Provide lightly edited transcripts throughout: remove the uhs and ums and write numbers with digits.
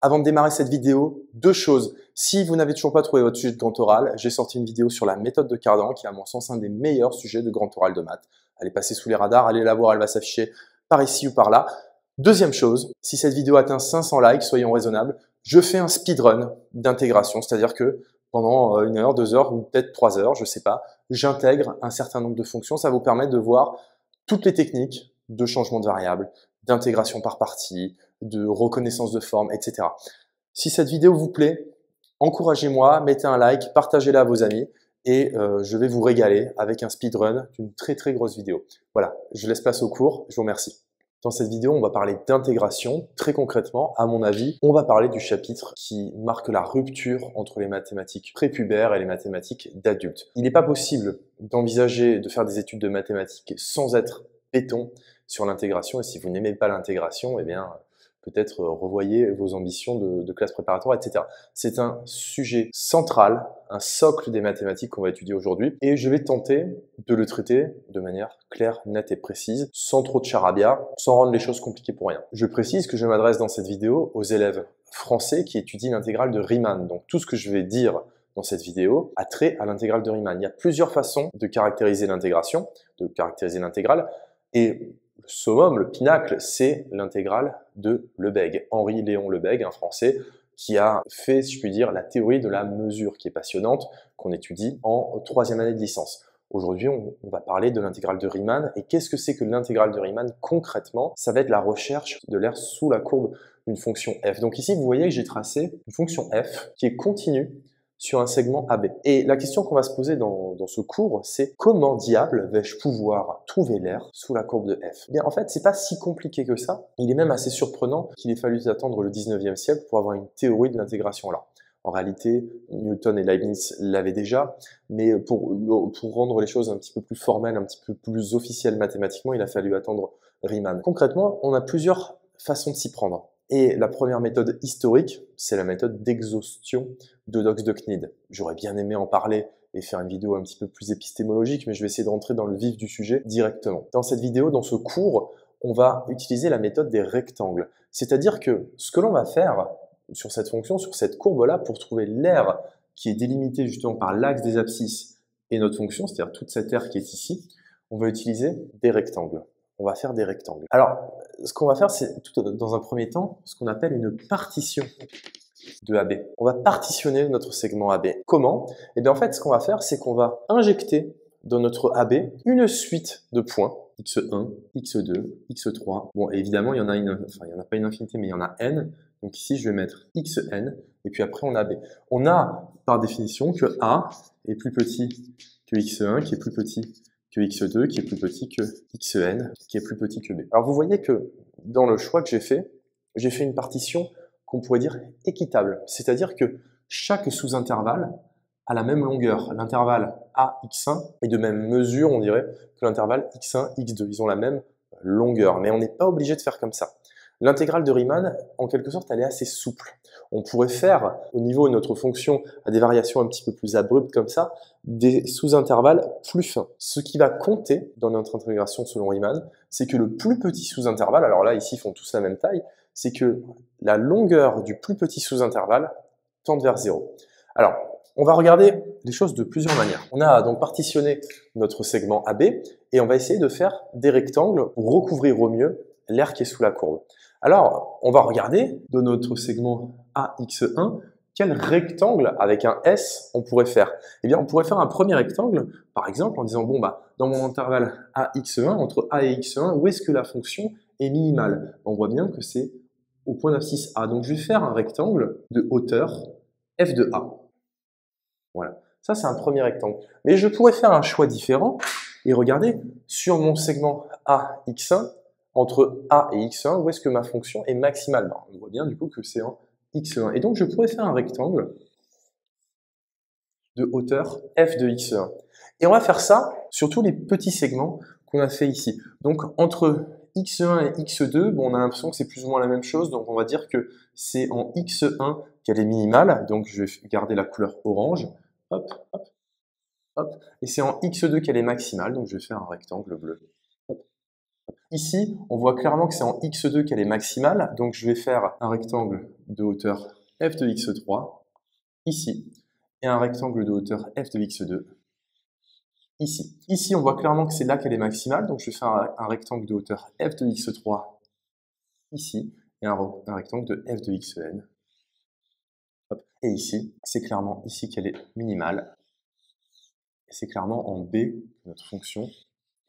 Avant de démarrer cette vidéo, deux choses. Si vous n'avez toujours pas trouvé votre sujet de grand oral, j'ai sorti une vidéo sur la méthode de Cardan, qui est à mon sens un des meilleurs sujets de grand oral de maths. Elle est passée sous les radars, allez la voir, elle va s'afficher par ici ou par là. Deuxième chose, si cette vidéo atteint 500 likes, soyons raisonnables, je fais un speedrun d'intégration, c'est-à-dire que pendant 1 heure, 2 heures ou peut-être 3 heures, je sais pas, j'intègre un certain nombre de fonctions. Ça vous permet de voir toutes les techniques de changement de variable, d'intégration par partie, de reconnaissance de forme, etc. Si cette vidéo vous plaît, encouragez-moi, mettez un like, partagez-la à vos amis et je vais vous régaler avec un speedrun d'une très très grosse vidéo. Voilà, je laisse place au cours, je vous remercie. Dans cette vidéo, on va parler d'intégration. Très concrètement, à mon avis, on va parler du chapitre qui marque la rupture entre les mathématiques prépubères et les mathématiques d'adultes. Il n'est pas possible d'envisager de faire des études de mathématiques sans être béton sur l'intégration. Et si vous n'aimez pas l'intégration, eh bien, peut-être revoyez vos ambitions de classe préparatoire, etc. C'est un sujet central, un socle des mathématiques qu'on va étudier aujourd'hui, et je vais tenter de le traiter de manière claire, nette et précise, sans trop de charabia, sans rendre les choses compliquées pour rien. Je précise que je m'adresse dans cette vidéo aux élèves français qui étudient l'intégrale de Riemann. Donc tout ce que je vais dire dans cette vidéo a trait à l'intégrale de Riemann. Il y a plusieurs façons de caractériser l'intégration, de caractériser l'intégrale, et le summum, le pinacle, c'est l'intégrale de Lebesgue. Henri-Léon Lebesgue, un Français, qui a fait, si je puis dire, la théorie de la mesure, qui est passionnante, qu'on étudie en 3e année de licence. Aujourd'hui, on va parler de l'intégrale de Riemann. Et qu'est-ce que c'est que l'intégrale de Riemann concrètement? Ça va être la recherche de l'aire sous la courbe d'une fonction f. Donc ici, vous voyez que j'ai tracé une fonction f qui est continue sur un segment AB. Et la question qu'on va se poser dans ce cours, c'est comment diable vais-je pouvoir trouver l'aire sous la courbe de f? Eh bien, en fait, c'est pas si compliqué que ça. Il est même assez surprenant qu'il ait fallu attendre le 19e siècle pour avoir une théorie de l'intégration là. En réalité, Newton et Leibniz l'avaient déjà, mais pour rendre les choses un petit peu plus formelles, un petit peu plus officielles mathématiquement, il a fallu attendre Riemann. Concrètement, on a plusieurs façons de s'y prendre. Et la première méthode historique, c'est la méthode d'exhaustion d'Eudox-de-Cnide. J'aurais bien aimé en parler et faire une vidéo un petit peu plus épistémologique, mais je vais essayer de rentrer dans le vif du sujet directement. Dans cette vidéo, dans ce cours, on va utiliser la méthode des rectangles. C'est-à-dire que ce que l'on va faire sur cette fonction, sur cette courbe-là, pour trouver l'aire qui est délimitée justement par l'axe des abscisses et notre fonction, c'est-à-dire toute cette aire qui est ici, on va utiliser des rectangles. On va faire des rectangles. Alors, ce qu'on va faire, c'est dans un premier temps ce qu'on appelle une partition de AB. On va partitionner notre segment AB. Comment? Eh bien, en fait, ce qu'on va faire, c'est qu'on va injecter dans notre AB une suite de points, x1, x2, x3. Bon, évidemment, il y en a pas une infinité, mais il y en a n. Donc ici, je vais mettre xn, et puis après, on a AB. On a, par définition, que A est plus petit que x1, qui est plus petit que x2, qui est plus petit que xn, qui est plus petit que b. Alors vous voyez que dans le choix que j'ai fait une partition qu'on pourrait dire équitable. C'est-à-dire que chaque sous-intervalle a la même longueur. L'intervalle AX1 est de même mesure, on dirait, que l'intervalle X1, X2. Ils ont la même longueur, mais on n'est pas obligé de faire comme ça. L'intégrale de Riemann, en quelque sorte, elle est assez souple. On pourrait faire, au niveau de notre fonction, à des variations un petit peu plus abruptes comme ça, des sous-intervalles plus fins. Ce qui va compter dans notre intégration selon Riemann, c'est que le plus petit sous-intervalle, alors là, ici, ils font tous la même taille, c'est que la longueur du plus petit sous-intervalle tende vers 0. Alors, on va regarder les choses de plusieurs manières. On a donc partitionné notre segment AB et on va essayer de faire des rectangles pour recouvrir au mieux l'aire qui est sous la courbe. Alors, on va regarder de notre segment AX1 quel rectangle avec un S on pourrait faire. Eh bien, on pourrait faire un premier rectangle, par exemple, en disant, bon, bah, dans mon intervalle AX1, entre A et X1, où est-ce que la fonction est minimale? On voit bien que c'est au point d'abscisse A. Donc, je vais faire un rectangle de hauteur f de A. Voilà. Ça, c'est un premier rectangle. Mais je pourrais faire un choix différent et regarder sur mon segment AX1, entre A et X1, où est-ce que ma fonction est maximale? On voit bien du coup que c'est en X1. Et donc, je pourrais faire un rectangle de hauteur f de X1. Et on va faire ça sur tous les petits segments qu'on a fait ici. Donc, entre X1 et X2, bon, on a l'impression que c'est plus ou moins la même chose. Donc, on va dire que c'est en X1 qu'elle est minimale. Donc, je vais garder la couleur orange. Hop, hop, hop. Et c'est en X2 qu'elle est maximale. Donc, je vais faire un rectangle bleu. Hop. Ici, on voit clairement que c'est en x2 qu'elle est maximale, donc je vais faire un rectangle de hauteur f de x3, ici, et un rectangle de hauteur f de x2, ici. Ici, on voit clairement que c'est là qu'elle est maximale, donc je vais faire un rectangle de hauteur f de x3, ici, et un rectangle de f de xn. Hop. Et ici, c'est clairement ici qu'elle est minimale, et c'est clairement en b, notre fonction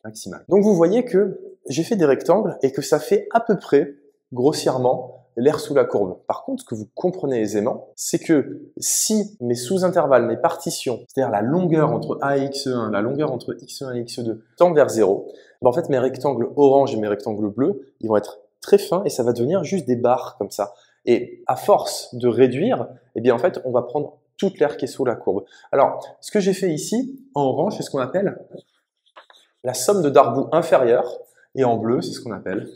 maximale. Donc vous voyez que j'ai fait des rectangles et que ça fait à peu près, grossièrement, l'aire sous la courbe. Par contre, ce que vous comprenez aisément, c'est que si mes sous-intervalles, mes partitions, c'est-à-dire la longueur entre A et x1, la longueur entre x1 et x2, tend vers 0, ben en fait mes rectangles orange et mes rectangles bleus, ils vont être très fins et ça va devenir juste des barres comme ça. Et à force de réduire, eh bien en fait, on va prendre toute l'aire qui est sous la courbe. Alors, ce que j'ai fait ici, en orange, c'est ce qu'on appelle la somme de Darboux inférieure, et en bleu, c'est ce qu'on appelle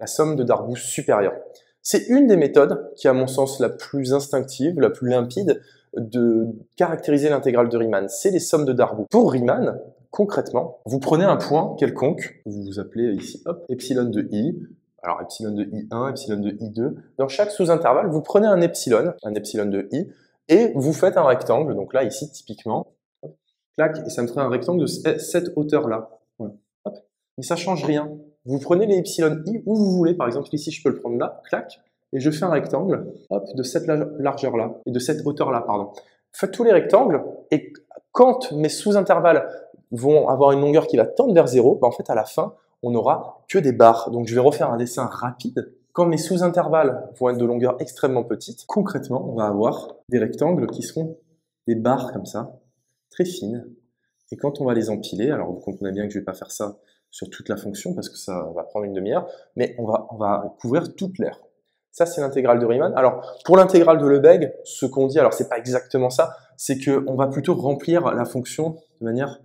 la somme de Darboux supérieure. C'est une des méthodes qui, à mon sens, la plus instinctive, la plus limpide, de caractériser l'intégrale de Riemann. C'est les sommes de Darboux. Pour Riemann, concrètement, vous prenez un point quelconque, vous vous appelez ici, hop, epsilon de i, alors epsilon de i1, epsilon de i2. Dans chaque sous-intervalle, vous prenez un epsilon de i, et vous faites un rectangle. Donc là, ici, typiquement, hop, clac, et ça me ferait un rectangle de cette hauteur-là. Voilà. Hop. Mais ça change rien. Vous prenez les epsilon i où vous voulez. Par exemple, ici, je peux le prendre là, clac, et je fais un rectangle, hop, de cette largeur-là, et de cette hauteur-là, pardon. Faites tous les rectangles, et quand mes sous-intervalles vont avoir une longueur qui va tendre vers 0, ben en fait, à la fin, on n'aura que des barres. Donc, je vais refaire un dessin rapide. Quand mes sous-intervalles vont être de longueur extrêmement petite, concrètement, on va avoir des rectangles qui seront des barres comme ça, très fines. Et quand on va les empiler, alors vous comprenez bien que je ne vais pas faire ça sur toute la fonction parce que ça va prendre une demi-heure, mais on va couvrir toute l'aire. Ça, c'est l'intégrale de Riemann. Alors, pour l'intégrale de Lebesgue, ce qu'on dit, alors c'est pas exactement ça, c'est qu'on va plutôt remplir la fonction de manière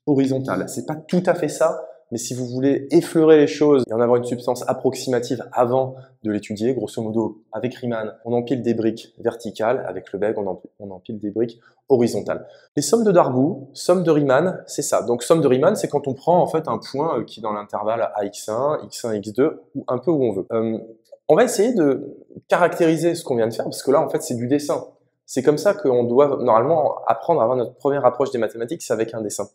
horizontale. C'est pas tout à fait ça, mais si vous voulez effleurer les choses et en avoir une substance approximative avant de l'étudier, grosso modo, avec Riemann, on empile des briques verticales, avec Lebesgue, on empile des briques horizontales. Les sommes de Darboux, somme de Riemann, c'est ça. Donc somme de Riemann, c'est quand on prend en fait un point qui est dans l'intervalle AX1, X1, X2, ou un peu où on veut. On va essayer de caractériser ce qu'on vient de faire, parce que là, en fait, c'est du dessin. C'est comme ça qu'on doit normalement apprendre à avoir notre première approche des mathématiques, c'est avec un dessin.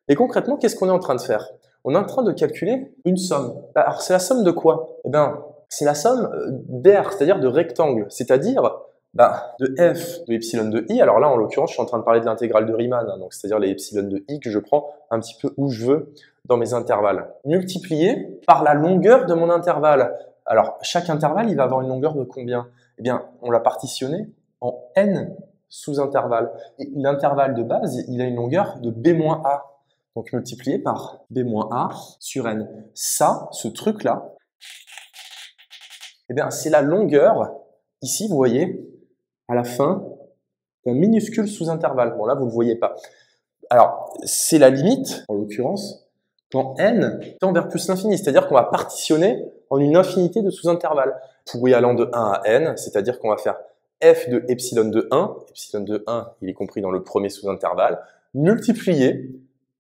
Et concrètement, qu'est-ce qu'on est en train de faire? On est en train de calculer une somme. Alors, c'est la somme de quoi? Eh bien, c'est la somme d'aires, c'est-à-dire de rectangles, c'est-à-dire de f de epsilon de i. Alors là, en l'occurrence, je suis en train de parler de l'intégrale de Riemann, hein, donc c'est-à-dire les epsilon de i que je prends un petit peu où je veux dans mes intervalles, multiplié par la longueur de mon intervalle. Alors, chaque intervalle, il va avoir une longueur de combien? Eh bien, on l'a partitionné en n sous-intervalles. Et l'intervalle de base, il a une longueur de b-a. Donc multiplié par b-a sur n. Ça, ce truc-là, eh bien, c'est la longueur, ici, vous voyez, à la fin d'un minuscule sous-intervalle. Bon, là, vous ne le voyez pas. Alors, c'est la limite, en l'occurrence, quand n tend vers plus l'infini, c'est-à-dire qu'on va partitionner en une infinité de sous-intervalles. Pour y allant de 1 à n, c'est-à-dire qu'on va faire f de epsilon de 1, epsilon de 1, il est compris dans le premier sous-intervalle, multiplié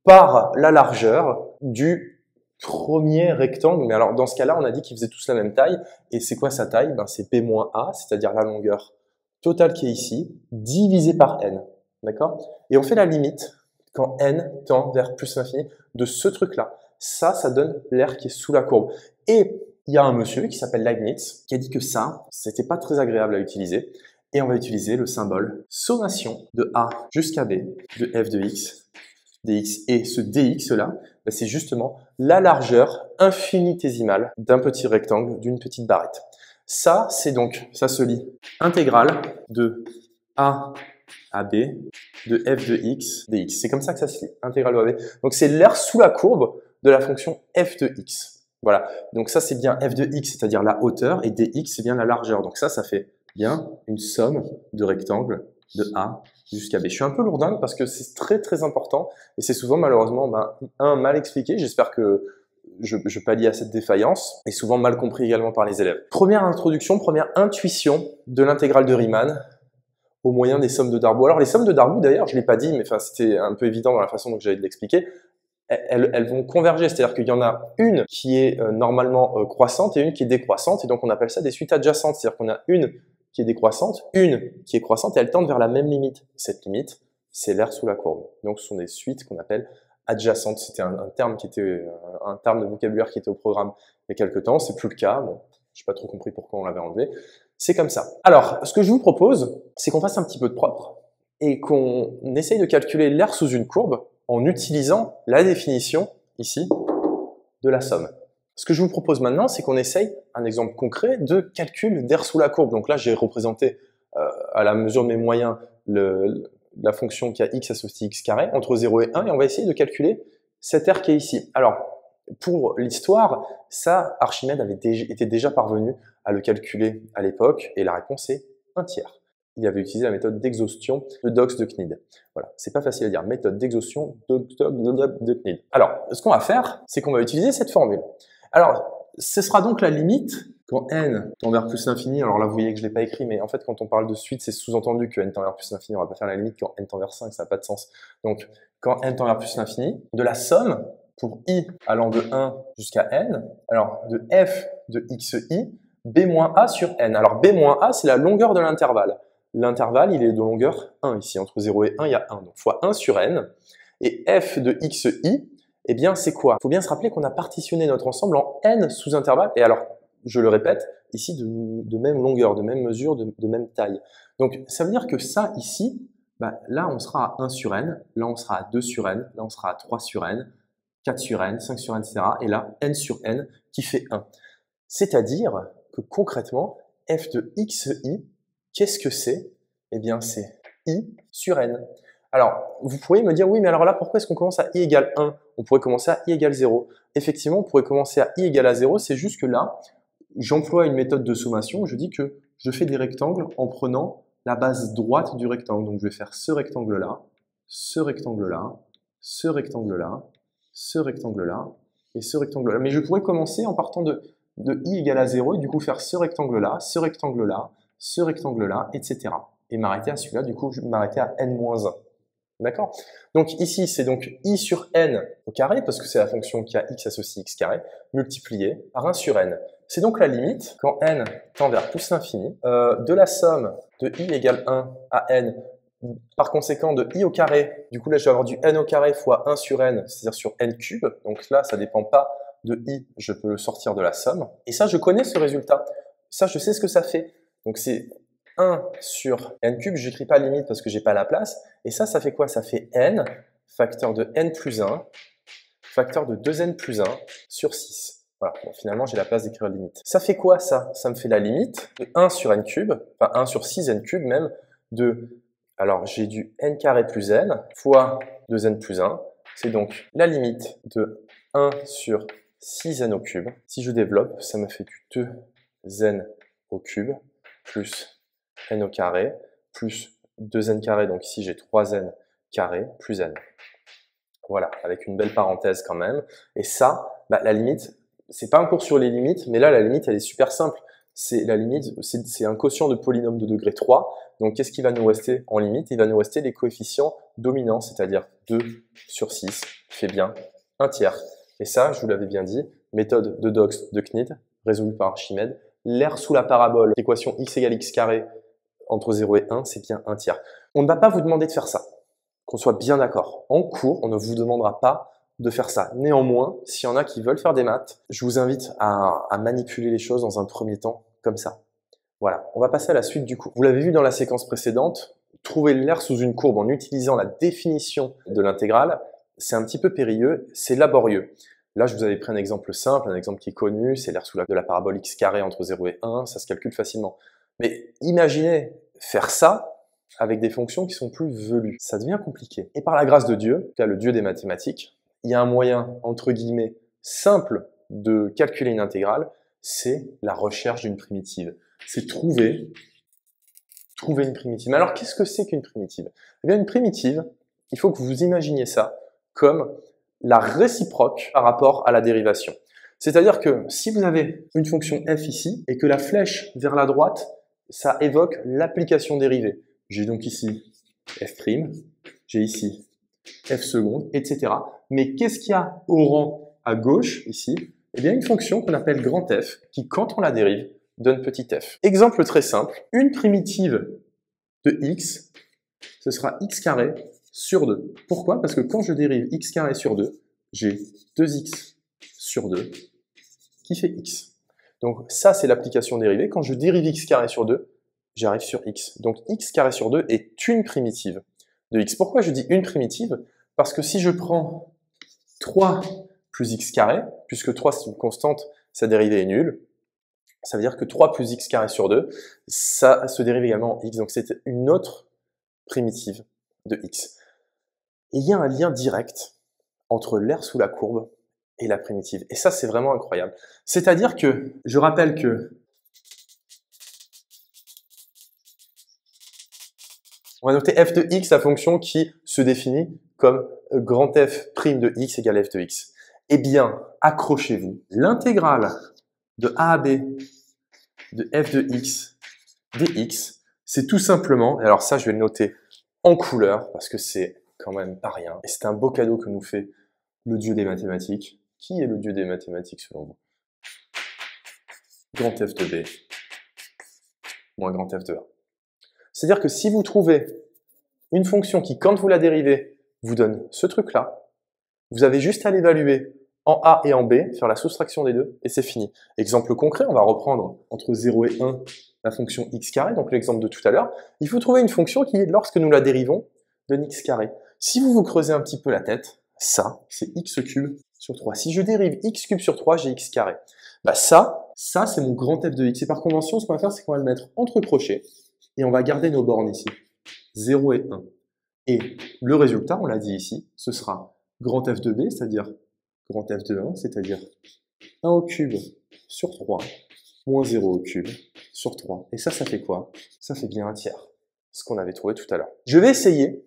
par la largeur du premier rectangle. Mais alors, dans ce cas-là, on a dit qu'ils faisaient tous la même taille. Et c'est quoi sa taille? Ben, c'est b-a, c'est-à-dire la longueur totale qui est ici, divisée par n. D'accord? Et on fait la limite quand n tend vers plus l'infini de ce truc-là. Ça donne l'aire qui est sous la courbe. Et il y a un monsieur qui s'appelle Leibniz qui a dit que ça, c'était pas très agréable à utiliser. Et on va utiliser le symbole sommation de a jusqu'à b de f de x dx. Et ce dx là, c'est justement la largeur infinitésimale d'un petit rectangle, d'une petite barrette. Ça, c'est donc, ça se lit intégrale de a à b de f de x dx. C'est comme ça que ça se lit, intégrale de a à b. Donc c'est l'aire sous la courbe de la fonction f de x. Voilà, donc ça c'est bien f de x, c'est-à-dire la hauteur, et dx c'est bien la largeur. Donc ça fait bien une somme de rectangles de a jusqu'à b. Je suis un peu lourdingue parce que c'est très très important et c'est souvent malheureusement mal expliqué. J'espère que je pallie à cette défaillance et souvent mal compris également par les élèves. Première introduction, première intuition de l'intégrale de Riemann au moyen des sommes de Darboux. Alors les sommes de Darboux d'ailleurs, je ne l'ai pas dit, mais c'était un peu évident dans la façon dont j'allais l'expliquer. elles vont converger, c'est-à-dire qu'il y en a une qui est normalement croissante et une qui est décroissante, et donc on appelle ça des suites adjacentes, c'est-à-dire qu'on a une qui est décroissante, une qui est croissante, et elles tendent vers la même limite. Cette limite, c'est l'aire sous la courbe. Donc ce sont des suites qu'on appelle adjacentes. C'était un terme qui était un terme de vocabulaire qui était au programme il y a quelques temps, c'est plus le cas. Bon, je n'ai pas trop compris pourquoi on l'avait enlevé. C'est comme ça. Alors, ce que je vous propose, c'est qu'on fasse un petit peu de propre et qu'on essaye de calculer l'aire sous une courbe en utilisant la définition, ici, de la somme. Ce que je vous propose maintenant, c'est qu'on essaye un exemple concret de calcul d'aire sous la courbe. Donc là, j'ai représenté à la mesure de mes moyens la fonction qui a x associé x carré entre 0 et 1, et on va essayer de calculer cette aire qui est ici. Alors, pour l'histoire, ça, Archimède était déjà parvenu à le calculer à l'époque, et la réponse est 1/3. Il avait utilisé la méthode d'exhaustion de Dox de Knid. Voilà, c'est pas facile à dire, méthode d'exhaustion de Knid. Alors, ce qu'on va faire, c'est qu'on va utiliser cette formule. Alors, ce sera donc la limite quand n tend vers plus l'infini. Alors là, vous voyez que je ne l'ai pas écrit, mais en fait, quand on parle de suite, c'est sous-entendu que n tend vers plus l'infini. On va pas faire la limite quand n tend vers 5, ça n'a pas de sens. Donc, quand n tend vers plus l'infini, de la somme pour i allant de 1 jusqu'à n, alors de f de xi, b-a sur n. Alors, b-a, c'est la longueur de l'intervalle. L'intervalle, il est de longueur 1 ici. Entre 0 et 1, il y a 1. Donc, fois 1 sur n. Et f de xi, eh bien, c'est quoi? Il faut bien se rappeler qu'on a partitionné notre ensemble en n sous-intervalles. Et alors, je le répète, ici, de même longueur, de même mesure, de même taille. Donc, ça veut dire que ça, ici, bah, là, on sera à 1 sur n, là, on sera à 2 sur n, là, on sera à 3 sur n, 4 sur n, 5 sur n, etc. Et là, n sur n qui fait 1. C'est-à-dire que concrètement, f de xi, qu'est-ce que c'est? Eh bien, c'est i sur n. Alors, vous pourriez me dire, oui, mais alors là, pourquoi est-ce qu'on commence à i égale 1? On pourrait commencer à i égale 0. Effectivement, on pourrait commencer à i égale à 0, c'est juste que là, j'emploie une méthode de sommation, je dis que je fais des rectangles en prenant la base droite du rectangle. Donc, je vais faire ce rectangle-là, ce rectangle-là, ce rectangle-là, ce rectangle-là et ce rectangle-là. Mais je pourrais commencer en partant de i égale à 0 et du coup faire ce rectangle-là, ce rectangle-là, ce rectangle-là, etc. Et m'arrêter à celui-là, du coup, je vais m'arrêter à n-1. D'accord? Donc ici, c'est donc i sur n au carré, parce que c'est la fonction qui a x associé x carré, multiplié par 1 sur n. C'est donc la limite, quand n tend vers plus l'infini, de la somme de i égale 1 à n, par conséquent de i au carré, du coup là je vais avoir du n au carré fois 1 sur n, c'est-à-dire sur n cube, donc là ça ne dépend pas de i, je peux le sortir de la somme, et ça je connais ce résultat, ça je sais ce que ça fait, donc c'est 1 sur n cube, je n'écris pas limite parce que j'ai pas la place, et ça fait quoi? Ça fait n, facteur de n plus 1, facteur de 2n plus 1 sur 6. Voilà, bon, finalement j'ai la place d'écrire la limite. Ça fait quoi ça? Ça me fait la limite de 1 sur n cube, enfin 1 sur 6n cube même, de, alors j'ai du n carré plus n fois 2n plus 1, c'est donc la limite de 1 sur 6n au cube. Si je développe, ça me fait du 2n au cube plus n au carré, plus 2n carré, donc ici j'ai 3n carré, plus n. Voilà, avec une belle parenthèse quand même. Et ça, bah, la limite, c'est pas un cours sur les limites, mais là la limite elle est super simple. C'est la limite, c'est un quotient de polynôme de degré 3. Donc qu'est-ce qui va nous rester en limite? Il va nous rester les coefficients dominants, c'est-à-dire 2 sur 6 fait bien 1/3. Et ça, je vous l'avais bien dit, méthode de Dox de Knid, résolue par Archimède. L'aire sous la parabole, l'équation x égale x carré entre 0 et 1, c'est bien 1/3. On ne va pas vous demander de faire ça, qu'on soit bien d'accord. En cours, on ne vous demandera pas de faire ça. Néanmoins, s'il y en a qui veulent faire des maths, je vous invite à manipuler les choses dans un premier temps, comme ça. Voilà, on va passer à la suite du cours. Vous l'avez vu dans la séquence précédente, trouver l'aire sous une courbe en utilisant la définition de l'intégrale, c'est un petit peu périlleux, c'est laborieux. Là, je vous avais pris un exemple simple, un exemple qui est connu, c'est l'aire sous de la parabole x carré entre 0 et 1, ça se calcule facilement. Mais imaginez faire ça avec des fonctions qui sont plus velues. Ça devient compliqué. Et par la grâce de Dieu, le Dieu des mathématiques, il y a un moyen, entre guillemets, simple de calculer une intégrale, c'est la recherche d'une primitive. C'est trouver une primitive. Mais alors, qu'est-ce que c'est qu'une primitive? Eh bien, une primitive, il faut que vous imaginiez ça comme la réciproque par rapport à la dérivation. C'est-à-dire que si vous avez une fonction f ici, et que la flèche vers la droite, ça évoque l'application dérivée. J'ai donc ici f', j'ai ici f seconde, etc. Mais qu'est-ce qu'il y a au rang à gauche, ici? Eh bien, une fonction qu'on appelle grand F, qui, quand on la dérive, donne petit f. Exemple très simple, une primitive de x, ce sera x carré sur 2. Pourquoi? Parce que quand je dérive x carré sur 2, j'ai 2x sur 2 qui fait x. Donc ça, c'est l'application dérivée. Quand je dérive x carré sur 2, j'arrive sur x. Donc x carré sur 2 est une primitive de x. Pourquoi je dis une primitive? Parce que si je prends 3 plus x carré, puisque 3 c'est une constante, sa dérivée est nulle, ça veut dire que 3 plus x carré sur 2, ça se dérive également en x. Donc c'est une autre primitive de x. Et il y a un lien direct entre l'aire sous la courbe et la primitive. Et ça, c'est vraiment incroyable. C'est-à-dire que, je rappelle que on va noter f de x, la fonction qui se définit comme grand f' de x égale f de x. Eh bien, accrochez-vous. L'intégrale de a à b de f de x dx, c'est tout simplement, et alors ça, je vais le noter en couleur, parce que c'est quand même pas rien. Et c'est un beau cadeau que nous fait le dieu des mathématiques. Qui est le dieu des mathématiques selon vous? Grand f de b moins grand f de a. C'est-à-dire que si vous trouvez une fonction qui, quand vous la dérivez, vous donne ce truc-là, vous avez juste à l'évaluer en a et en b, faire la soustraction des deux, et c'est fini. Exemple concret, on va reprendre entre 0 et 1 la fonction x carré, donc l'exemple de tout à l'heure. Il faut trouver une fonction qui, lorsque nous la dérivons, donne x carré. Si vous vous creusez un petit peu la tête, ça, c'est x cube sur 3. Si je dérive x cube sur 3, j'ai x carré. Bah ça c'est mon grand f de x. Et par convention, ce qu'on va faire, c'est qu'on va le mettre entre crochets, et on va garder nos bornes ici, 0 et 1. Et le résultat, on l'a dit ici, ce sera grand f de b, c'est-à-dire grand f de 1, c'est-à-dire 1 au cube sur 3, moins 0 au cube sur 3. Et ça fait quoi? Ça fait bien un tiers, ce qu'on avait trouvé tout à l'heure. Je vais essayer,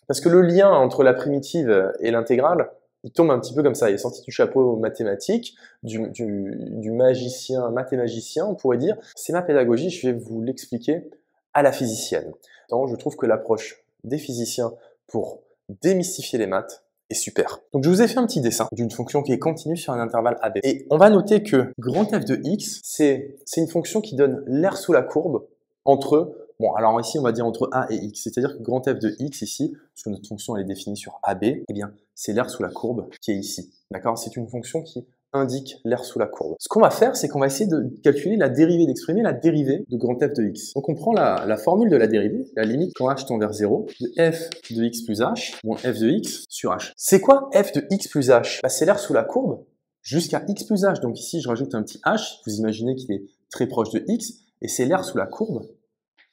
parce que le lien entre la primitive et l'intégrale, il tombe un petit peu comme ça, il est sorti du chapeau mathématique, du magicien, mathémagicien, on pourrait dire. C'est ma pédagogie, je vais vous l'expliquer à la physicienne. Donc, je trouve que l'approche des physiciens pour démystifier les maths est super. Donc je vous ai fait un petit dessin d'une fonction qui est continue sur un intervalle AB. Et on va noter que grand f de x, c'est une fonction qui donne l'aire sous la courbe entre, bon alors ici on va dire entre a et x, c'est-à-dire que grand f de x ici, puisque notre fonction elle est définie sur AB, eh bien c'est l'aire sous la courbe qui est ici. D'accord? C'est une fonction qui indique l'aire sous la courbe. Ce qu'on va faire, c'est qu'on va essayer de calculer la dérivée, d'exprimer la dérivée de grand f de x. Donc on prend la formule de la dérivée, la limite quand h tend vers 0, de f de x plus h moins f de x sur h. C'est quoi f de x plus h? Bah, c'est l'aire sous la courbe jusqu'à x plus h. Donc ici, je rajoute un petit h, vous imaginez qu'il est très proche de x, et c'est l'aire sous la courbe,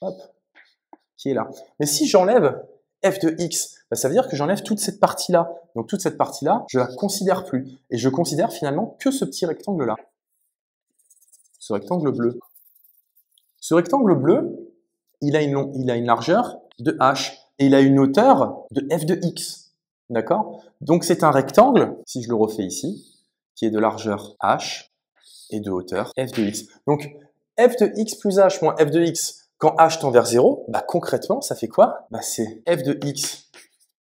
hop, qui est là. Mais si j'enlève f de x, bah, ça veut dire que j'enlève toute cette partie-là. Donc toute cette partie-là, je la considère plus. Et je considère finalement que ce petit rectangle-là. Ce rectangle bleu. Ce rectangle bleu, il a une largeur de h. Et il a une hauteur de f de x. D'accord? Donc c'est un rectangle, si je le refais ici, qui est de largeur h et de hauteur f de x. Donc f de x plus h moins f de x, quand h tend vers 0, bah concrètement, ça fait quoi? Bah c'est f de x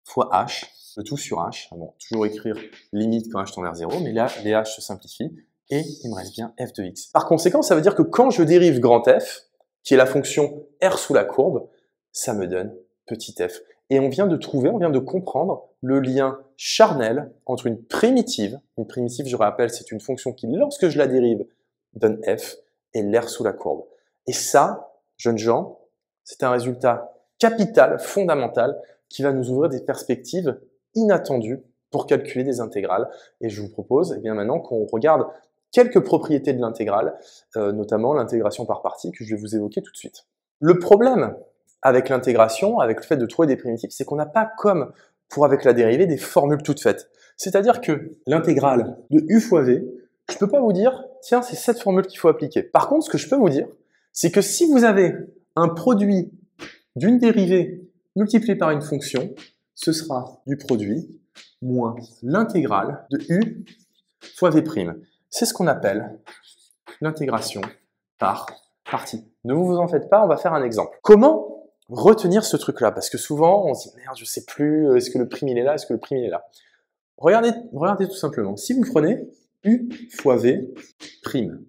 fois h, le tout sur h. Bon, toujours écrire limite quand h tend vers 0, mais là, les h se simplifient, et il me reste bien f de x. Par conséquent, ça veut dire que quand je dérive grand f, qui est la fonction r sous la courbe, ça me donne petit f. Et on vient de comprendre le lien charnel entre une primitive, je rappelle, c'est une fonction qui, lorsque je la dérive, donne f, et l'aire sous la courbe. Et ça, jeunes gens, c'est un résultat capital, fondamental, qui va nous ouvrir des perspectives inattendues pour calculer des intégrales. Et je vous propose, eh bien maintenant qu'on regarde quelques propriétés de l'intégrale, notamment l'intégration par partie que je vais vous évoquer tout de suite. Le problème avec l'intégration, avec le fait de trouver des primitives, c'est qu'on n'a pas, comme pour avec la dérivée, des formules toutes faites. C'est-à-dire que l'intégrale de u fois v, je ne peux pas vous dire, tiens, c'est cette formule qu'il faut appliquer. Par contre, ce que je peux vous dire, c'est que si vous avez un produit d'une dérivée multiplié par une fonction, ce sera du produit moins l'intégrale de u fois v'. C'est ce qu'on appelle l'intégration par partie. Ne vous en faites pas, on va faire un exemple. Comment retenir ce truc-là, parce que souvent, on se dit, merde, je sais plus, est-ce que le prime il est là, est-ce que le prime il est là? Regardez tout simplement. Si vous prenez U fois V prime,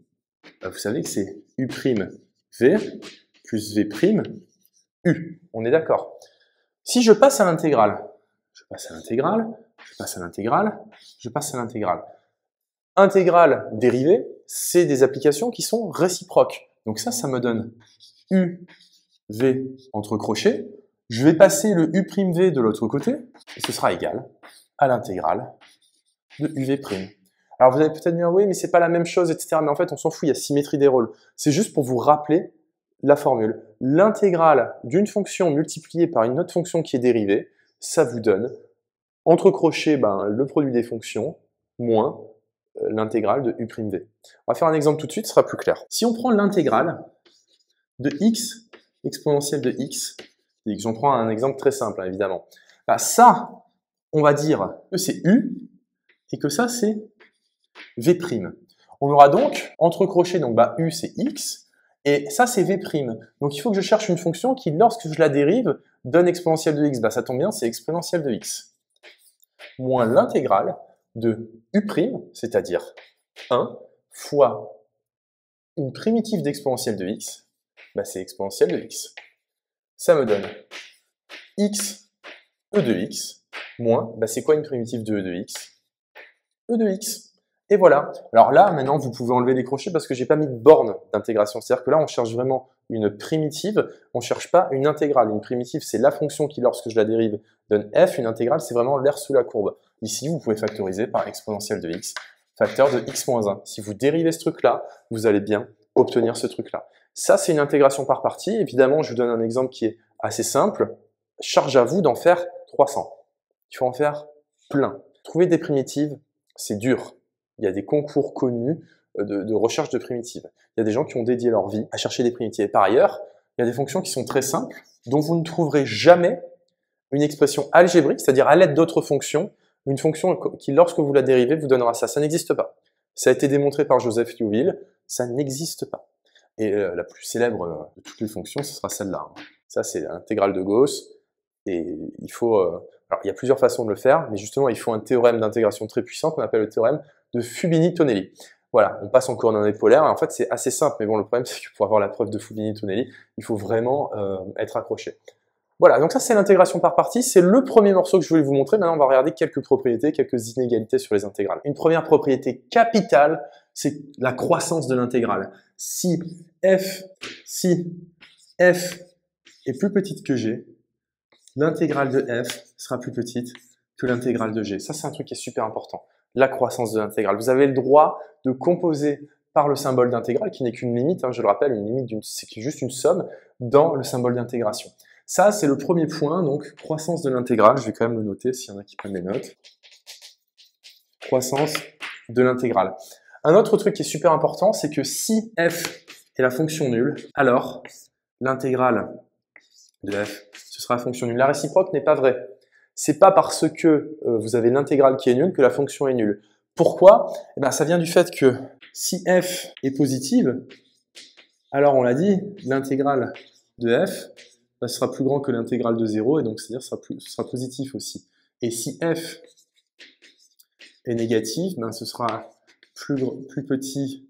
bah, vous savez que c'est U prime V plus V prime U. On est d'accord. Si je passe à l'intégrale, je passe à l'intégrale, je passe à l'intégrale, je passe à l'intégrale. Intégrale dérivée, c'est des applications qui sont réciproques. Donc ça me donne U V entre crochets. Je vais passer le U'V de l'autre côté, et ce sera égal à l'intégrale de UV'. Alors vous allez peut-être dire, oui, mais c'est pas la même chose, etc. Mais en fait, on s'en fout, il y a symétrie des rôles. C'est juste pour vous rappeler la formule. L'intégrale d'une fonction multipliée par une autre fonction qui est dérivée, ça vous donne, entre crochets, le produit des fonctions, moins l'intégrale de U'V. On va faire un exemple tout de suite, ce sera plus clair. Si on prend l'intégrale de x exponentielle de x, j'en prends un exemple très simple, hein, évidemment. Ça, on va dire que c'est u, et que ça, c'est v'. On aura donc, entre crochets, donc u, c'est x, et ça, c'est v'. Donc, il faut que je cherche une fonction qui, lorsque je la dérive, donne exponentielle de x. Ça tombe bien, c'est exponentielle de x. Moins l'intégrale de u', c'est-à-dire 1, fois une primitive d'exponentielle de x, c'est exponentielle de x. Ça me donne x e de x, moins, c'est quoi une primitive de e de x? E de x. Et voilà. Alors là, maintenant, vous pouvez enlever les crochets parce que j'ai pas mis de borne d'intégration. C'est-à-dire que là, on cherche vraiment une primitive, on cherche pas une intégrale. Une primitive, c'est la fonction qui, lorsque je la dérive, donne f. Une intégrale, c'est vraiment l'air sous la courbe. Ici, vous pouvez factoriser par exponentielle de x, facteur de x moins 1. Si vous dérivez ce truc-là, vous allez bien obtenir ce truc-là. Ça, c'est une intégration par partie. Évidemment, je vous donne un exemple qui est assez simple. Charge à vous d'en faire 300. Il faut en faire plein. Trouver des primitives, c'est dur. Il y a des concours connus de recherche de primitives. Il y a des gens qui ont dédié leur vie à chercher des primitives. Et par ailleurs, il y a des fonctions qui sont très simples, dont vous ne trouverez jamais une expression algébrique, c'est-à-dire à l'aide d'autres fonctions, une fonction qui, lorsque vous la dérivez, vous donnera ça. Ça n'existe pas. Ça a été démontré par Joseph Liouville. Ça n'existe pas. Et la plus célèbre de toutes les fonctions, ce sera celle-là. Ça, c'est l'intégrale de Gauss. Et il faut... alors, il y a plusieurs façons de le faire, mais justement, il faut un théorème d'intégration très puissant qu'on appelle le théorème de Fubini-Tonelli. Voilà, on passe en coordonnées polaires, et en fait, c'est assez simple, mais bon, le problème, c'est que pour avoir la preuve de Fubini-Tonelli, il faut vraiment être accroché. Voilà, donc ça, c'est l'intégration par partie. C'est le premier morceau que je voulais vous montrer. Maintenant, on va regarder quelques propriétés, quelques inégalités sur les intégrales. Une première propriété capitale, c'est la croissance de l'intégrale. Si f est plus petite que g, l'intégrale de f sera plus petite que l'intégrale de g. Ça, c'est un truc qui est super important. La croissance de l'intégrale. Vous avez le droit de composer par le symbole d'intégrale, qui n'est qu'une limite, je le rappelle, une limite, c'est juste une somme dans le symbole d'intégration. Ça, c'est le premier point, donc croissance de l'intégrale. Je vais quand même le noter s'il y en a qui prennent des notes. Croissance de l'intégrale. Un autre truc qui est super important, c'est que si f est la fonction nulle, alors l'intégrale de f, ce sera la fonction nulle. La réciproque n'est pas vraie. C'est pas parce que vous avez l'intégrale qui est nulle que la fonction est nulle. Pourquoi? Ça vient du fait que si f est positive, alors on l'a dit, l'intégrale de f sera plus grand que l'intégrale de 0, et donc c'est-à-dire sera positif aussi. Et si f est négatif, ce sera plus petit,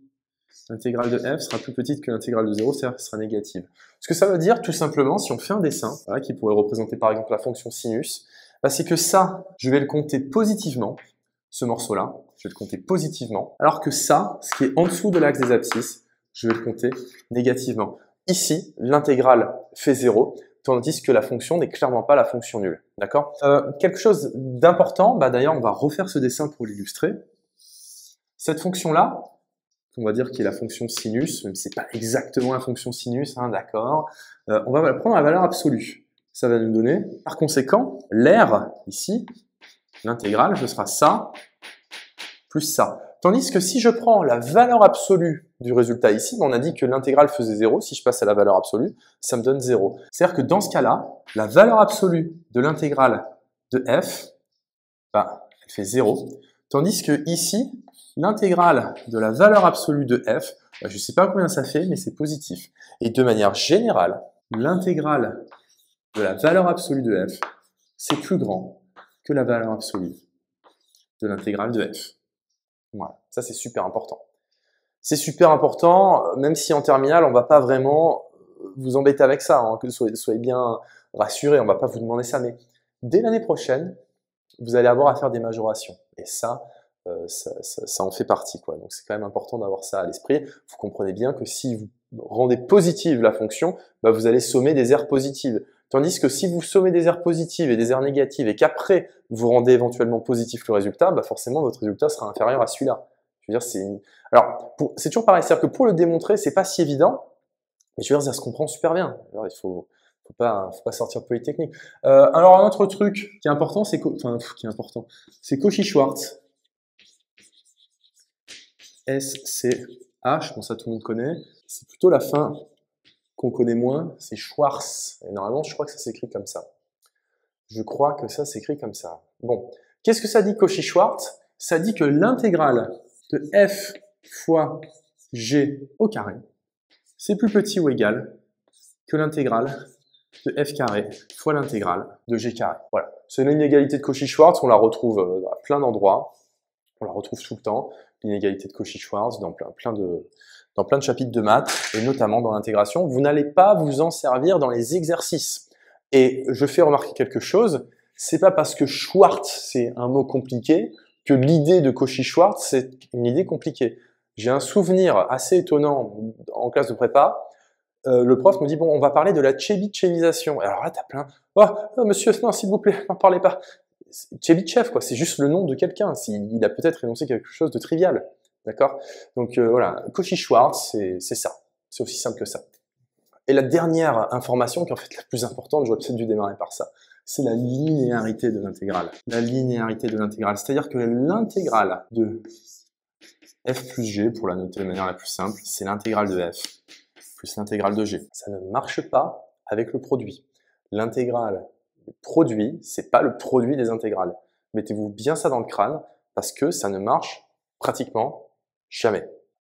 l'intégrale de f sera plus petite que l'intégrale de 0, c'est-à-dire sera négative. Ce que ça veut dire, tout simplement, si on fait un dessin, qui pourrait représenter par exemple la fonction sinus, c'est que ça, je vais le compter positivement, ce morceau-là, je vais le compter positivement, alors que ça, ce qui est en dessous de l'axe des abscisses, je vais le compter négativement. Ici, l'intégrale fait 0, tandis que la fonction n'est clairement pas la fonction nulle. D'accord? Quelque chose d'important, d'ailleurs, on va refaire ce dessin pour l'illustrer. Cette fonction-là, on va dire qu'il est la fonction sinus, même si ce n'est pas exactement la fonction sinus, d'accord, on va prendre la valeur absolue. Ça va nous donner, par conséquent, l'air, ici, l'intégrale, ce sera ça, plus ça. Tandis que si je prends la valeur absolue du résultat ici, on a dit que l'intégrale faisait 0, si je passe à la valeur absolue, ça me donne 0. C'est-à-dire que dans ce cas-là, la valeur absolue de l'intégrale de f, elle fait 0, tandis que ici, l'intégrale de la valeur absolue de f, je ne sais pas combien ça fait, mais c'est positif. Et de manière générale, l'intégrale de la valeur absolue de f, c'est plus grand que la valeur absolue de l'intégrale de f. Voilà, ça c'est super important. C'est super important, même si en terminale, on ne va pas vraiment vous embêter avec ça, hein, que soyez bien rassurés, on ne va pas vous demander ça, mais dès l'année prochaine, vous allez avoir à faire des majorations. Et ça en fait partie, quoi. Donc c'est quand même important d'avoir ça à l'esprit. Vous comprenez bien que si vous rendez positive la fonction, bah, vous allez sommer des aires positives. Tandis que si vous sommez des aires positives et des aires négatives et qu'après vous rendez éventuellement positif le résultat, bah forcément votre résultat sera inférieur à celui-là. Je veux dire, alors c'est toujours pareil, c'est-à-dire que pour le démontrer, c'est pas si évident, mais je veux dire, ça se comprend super bien. Alors, faut pas sortir polytechnique. Alors un autre truc qui est important, c'est Cauchy-Schwarz. SCH, bon ça tout le monde connaît. C'est plutôt la fin qu'on connaît moins, c'est Schwarz. Et normalement, je crois que ça s'écrit comme ça. Je crois que ça s'écrit comme ça. Bon, qu'est-ce que ça dit Cauchy-Schwarz? Ça dit que l'intégrale de f fois g au carré, c'est plus petit ou égal que l'intégrale de f carré fois l'intégrale de g carré. Voilà, c'est une inégalité de Cauchy-Schwarz, on la retrouve à plein d'endroits, on la retrouve tout le temps, l'inégalité de Cauchy-Schwarz dans plein de chapitres de maths, et notamment dans l'intégration. Vous n'allez pas vous en servir dans les exercices. Et je fais remarquer quelque chose, c'est pas parce que Schwarz c'est un mot compliqué que l'idée de Cauchy-Schwarz c'est une idée compliquée. J'ai un souvenir assez étonnant en classe de prépa. Le prof me dit bon, on va parler de la Chebyshevisation. Alors là, t'as plein. Oh, monsieur, non, s'il vous plaît, n'en parlez pas. Chebyshev, quoi. C'est juste le nom de quelqu'un. Il a peut-être énoncé quelque chose de trivial, d'accord. Donc voilà, Cauchy-Schwarz, c'est ça. C'est aussi simple que ça. Et la dernière information, qui est en fait la plus importante, j'aurais peut-être dû démarrer par ça, c'est la linéarité de l'intégrale. La linéarité de l'intégrale, c'est-à-dire que l'intégrale de f plus g, pour la noter de manière la plus simple, c'est l'intégrale de f plus l'intégrale de g. Ça ne marche pas avec le produit. L'intégrale, le produit, c'est pas le produit des intégrales. Mettez-vous bien ça dans le crâne, parce que ça ne marche pratiquement jamais.